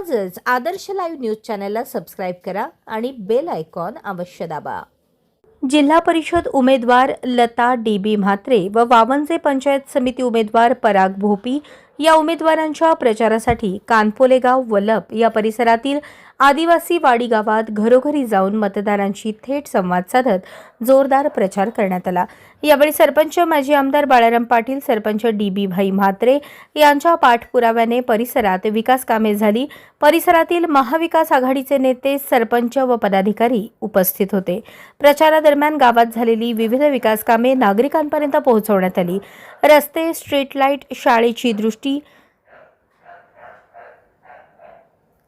आजच आदर्श live news चॅनलला subscribe करा आणि बेल आयकॉन अवश्य दाबा। जिल्हा परिषद उमेदवार लता डी.बी. म्हात्रे व वावंजे पंचायत समिती उमेदवार पराग भोपी या उमेदवारांच्या प्रचारासाठी कानपोले गाव वलप या परिसरातील आदिवासी वाडी गावात घरोघरी जाऊन मतदारांशी थेट संवाद साधत जोरदार प्रचार करण्यात आला। यावेळी सरपंच माजी आमदार बाळाराम पाटील, सरपंच डी.बी. भाई म्हात्रे यांच्या पाठपुराव्याने परिसरात विकास कामे झाली। परिसरातील महाविकास आघाडीचे नेते, सरपंच व पदाधिकारी उपस्थित होते। प्रचारादरम्यान गावात झालेली विविध विकास कामे नागरिकांपर्यंत पोहोचवण्यात आली। रस्ते, स्ट्रीट लाईट, शाळेची दृष्टी,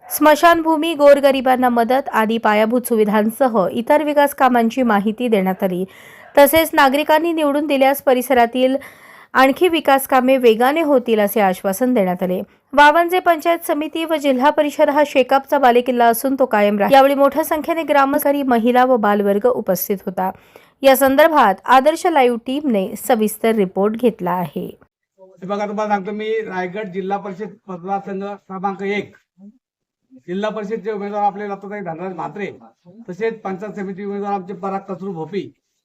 स्मशानभूमी, गोरगरिबांना मदत आदी पायाभूत सुविधांसह इतर विकास कामांची माहिती देण्यात आली। तसेच नागरिकांनी निवडून दिल्यास परिसरातील आणखी विकास कामे वेगाने होतील असे आश्वासन देण्यात आले। वावंजे पंचायत समिती व जिल्हा परिषद हा शेकापचा बालेकिल्ला असून तो कायम राहील। यावेळी मोठ्या संख्येने ग्रामस्थांनी, महिला व बालवर्ग उपस्थित होता। या संदर्भात आदर्श लाईव्ह टीमने सविस्तर रिपोर्ट घेतला आहे। बघा, तुम्हाला सांगतो मी, रायगड जिल्हा परिषद मतदारसंघ क्रमांक 1 जिल्हा परिषदचे उमेदवार आपले लताताई धनराज म्हात्रे, तसेच पंचायत समिती उमेदवार आमचे पराग कसरू भोपी।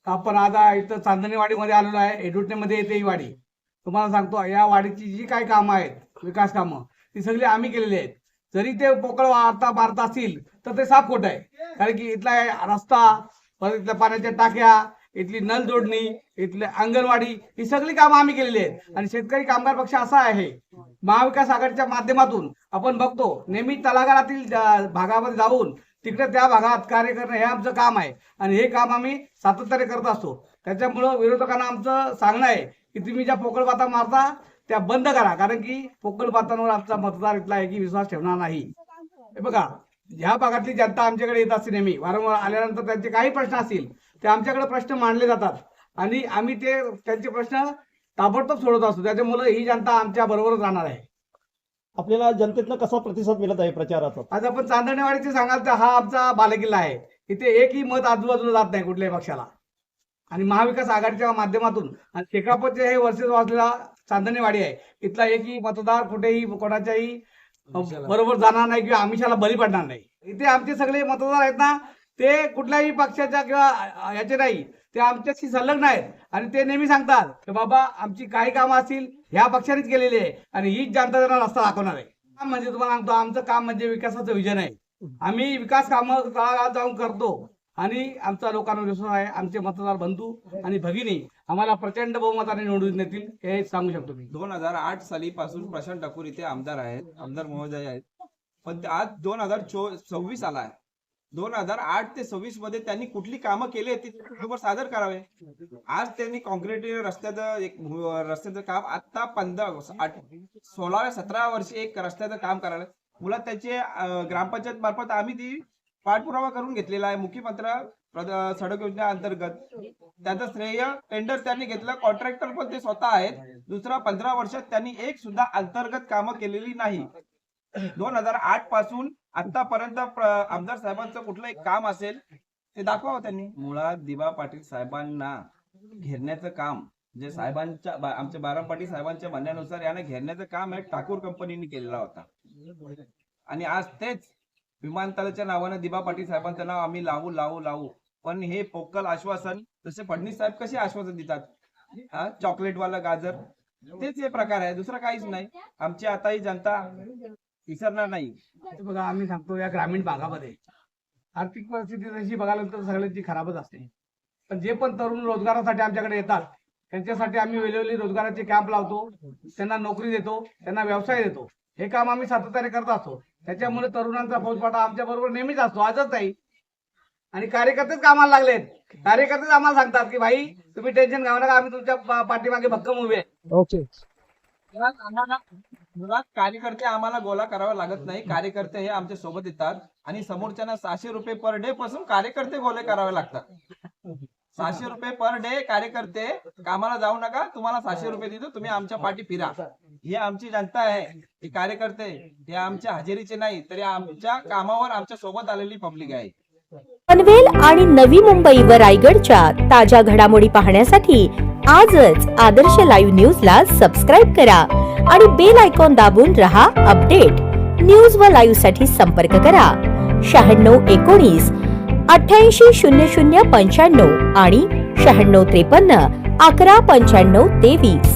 आपण आज इथं चांदणीवाडीमध्ये आलेलो आहे। एडुटनेमध्ये येते ही वाडी। तुम्हाला सांगतो, या वाडीची जी काही कामं आहेत, विकास कामं, ती सगळी आम्ही केलेली आहेत। जरी ते पोकळ वार्ता मारत असतील तर ते साफ खोट आहे, कारण की इथला रस्ता, परत इथल्या पाण्याच्या टाक्या, इथली नल जोडणी, इथले अंगणवाडी, ही सगळी कामं आम्ही केलेली आहेत। आणि शेतकरी कामगार पक्ष असा आहे, महाविकास आघाडीच्या माध्यमातून आपण बघतो नेहमी तलागारातील भागामध्ये जाऊन तिकडे त्या भागात कार्य करणं हे आमचं काम आहे आणि हे काम आम्ही सातत्याने करत असतो। त्याच्यामुळं विरोधकांना आमचं सांगणं आहे की तुम्ही ज्या पोकळ बाता मारता त्या बंद करा, कारण की पोकळ बातांवर आमचा मतदार इथला आहे की विश्वास ठेवणार नाही। हे बघा, ह्या भागातली जनता आमच्याकडे येत असते नेहमी, वारंवार आल्यानंतर त्यांचे काही प्रश्न असतील ते आमच्याकडे प्रश्न मांडले जातात आणि आम्ही त्यांचे प्रश्न ताबडतोब सोडवत असतो। त्याच्यामुळे ही जनता आमच्या बरोबरच राहणार आहे। आपल्याला जनतेतनं कसा प्रतिसाद मिळत आहे प्रचाराचा? आज आपण चांदणेवाडीचे सांगाल तर हा आमचा बालेकिल्ला आहे। इथे एकही मत आजूबाजूला जात नाही कुठल्याही पक्षाला। आणि महाविकास आघाडीच्या माध्यमातून आणि शेकापचे हे वर्षे वाचलेला चांदणेवाडी आहे। इथला एकही मतदार कुठेही कोणाच्याही बरोबर जाणार नाही किंवा आमिषाला बळी पडणार नाही। इथे आमचे सगळे मतदार आहेत ना, ते कुठल्याही पक्षाच्या किंवा याचे नाही, ते आमच्याशी संलग्न आहेत आणि ते नेहमी सांगतात की बाबा आमची काही कामं असतील ह्या पक्षानेच केलेली आहे आणि हीच जनता त्यांना रस्ता दाखवणार आहे। काम म्हणजे तुम्हाला सांगतो, आमचं काम म्हणजे विकासाचं विजन आहे। आम्ही विकास कामं तळागाळात जाऊन करतो आणि आमचा लोकांवर विश्वास आहे। आमचे मतदार बंधू आणि भगिनी आम्हाला प्रचंड बहुमताने निवडून देतील हे सांगू शकतो मी। 2008 सालीपासून प्रशांत ठाकूर इथे आमदार आहेत, आमदार महोदय आहेत, पण आज 2026 आला आहे। 2008 ते 26 मध्ये त्यांनी कुठली कामं केली ती बरोबर सादर करावे। आज त्यांनी कॉन्क्रीट रस्त्याचं काम आता 16-17 वर्षे एक रस्त्याचं काम करायला, मुळात त्याचे ग्रामपंचायत मार्फत आम्ही ती पाठपुरावा करून घेतलेला आहे। मुख्यमंत्री सडक योजना अंतर्गत त्याचं श्रेय टेंडर त्यांनी घेतलं, कॉन्ट्रॅक्टर पण ते स्वतः आहेत। दुसरा 15 वर्षात त्यांनी एक सुद्धा अंतर्गत कामं केलेली नाही। 2008 पासून आतापर्यंत आमदार साहेबांचं कुठलं एक काम असेल ते दाखवावं त्यांनी। मुळात दिबा पाटील साहेबांना घेरण्याचं काम जे साहेबांच्या आमच्या बाळाराम पाटील साहेबांच्या म्हणण्यानुसार याने घेरण्याचं काम आहे ठाकूर कंपनीने केलेला होता आणि आज तेच विमानतळाच्या नावाने दिबा पाटील साहेबांचं नाव आम्ही लावू पण हे पोकळ आश्वासन, जसे फडणवीस साहेब कसे आश्वासन देतात, चॉकलेट वाला गाजर, तेच हे प्रकार आहे, दुसरं काहीच नाही। आमची आता ही जनता विसरणार नाही। बघा, आम्ही सांगतो या ग्रामीण भागामध्ये आर्थिक परिस्थिती तशी बघायला तर सगळ्यांची खराबच असते, पण जे पण तरुण रोजगारासाठी आमच्याकडे येतात त्यांच्यासाठी आम्ही वेळोवेळी रोजगाराचे कॅम्प लावतो, त्यांना नोकरी देतो, त्यांना व्यवसाय देतो। हे काम आम्ही सातत्याने करत असतो। त्याच्यामुळे तरुणांचा फौजफाटा आमच्या बरोबर नेहमीच असतो, आजच नाही। आणि कार्यकर्तेच कामाला लागलेत, कार्यकर्तेच आम्हाला सांगतात की भाई तुम्ही टेन्शन घेऊ नका, आम्ही तुमच्या पाठीमागे भक्कम उभे आहे। ओके, मुळात कार्यकर्ते आम्हाला गोळा करावा लागत नाही। कार्यकर्ते हे आमच्या सोबत येतात आणि समोरच्यांना 600 रुपये पर डे पासून कार्यकर्ते गोळे करावे लागतात। 600 रुपये पर डे कार्यकर्ते, कामाला जाऊ नका, तुम्हाला 600 रुपये देतो, तुम्ही आमच्या पाठी फिरा। ही आमची जनता आहे। हे कार्यकर्ते हे आमच्या हजेरीचे नाही, तरी आमच्या कामावर आमच्या सोबत आलेली पब्लिक आहे। पनवेल आणि नवी मुंबई व रायगडच्या ताज्या घडामोडी पाहण्यासाठी आजच आदर्श लाईव्ह न्यूजला सबस्क्राईब करा आणि बेल आयकॉन दाबून रहा अपडेट। न्यूज व लाईव्ह साठी संपर्क करा 9619 880095 आणि 9653 119523.